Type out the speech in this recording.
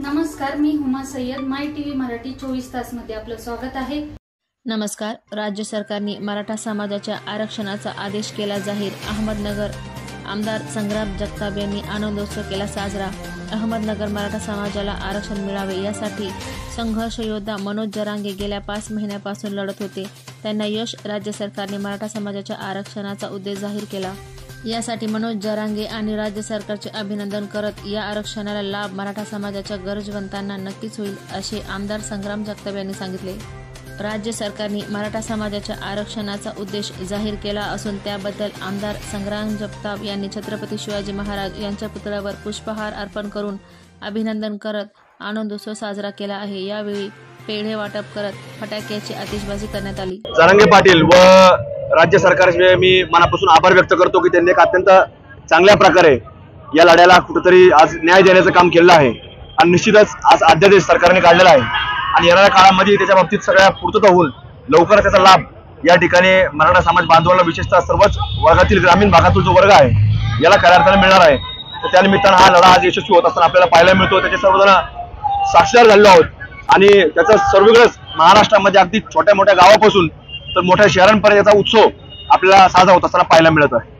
नमस्कार, मी हुमा सय्यद. माय टीव्ही मराठी 24 तास मध्ये आपलं स्वागत आहे. नमस्कार. राज्य सरकारने मराठा समाजाच्या आरक्षणाचा आदेश केला जाहीर. अहमदनगर आमदार संग्राम जगताप यांनी आनंदोत्सव केला साजरा. अहमदनगर मराठा समाजाला आरक्षण मिळावे यासाठी संघर्ष योद्धा मनोज जरांगे गेल्या 5 महिन्यापासून लढत होते. त्यांना यश. राज्य सरकारने मराठा समाजाच्या आरक्षणाचा उद्देश जाहीर केला. यासाठी मनोज जरांगे आणि राज्य सरकारचे अभिनंदन करत या आरक्षणाला लाभ मराठा समाजाच्या गरजवंतांना नक्कीच होईल, असे आमदार संग्राम जगताप यांनी सांगितले. राज्य सरकारने मराठा समाजाच्या आरक्षणाचा उद्देश जाहीर केला असून त्याबद्दल आमदार संग्राम जगताप यांनी छत्रपती शिवाजी महाराज यांच्या पुतळ्यावर पुष्पहार अर्पण करून अभिनंदन करत आनंदोत्सव साजरा केला आहे. यावेळी पेढे वाटप करत फटाक्याची आतिषबाजी करण्यात आली. जरांगे पाटील व राज्य सरकारचे मी मनापासून आभार व्यक्त करतो की त्यांनी एक अत्यंत चांगल्या प्रकारे या लढ्याला कुठेतरी आज न्याय देण्याचं काम केलं आहे आणि निश्चितच आज अध्यादेश सरकारने काढलेला आहे आणि येणाऱ्या काळामध्ये त्याच्या बाबतीत सगळ्या पूर्तता होऊन लवकरच त्याचा लाभ या ठिकाणी मराठा समाज बांधवांना, विशेषतः सर्वच वर्गातील ग्रामीण भागातील जो वर्ग आहे याला खऱ्या अर्थाने मिळणार आहे. तर त्यानिमित्तानं हा लढा आज यशस्वी होत असताना आपल्याला पाहायला मिळतो. त्याचे सर्वजण साक्षीदार झालेलो आहोत आणि त्याचा सर्वीकडेच महाराष्ट्रामध्ये अगदी छोट्या मोठ्या गावापासून तर मोठ्या शहरांपर्यंत याचा उत्सव आपल्याला साजरा होत असताना पाहायला मिळत आहे.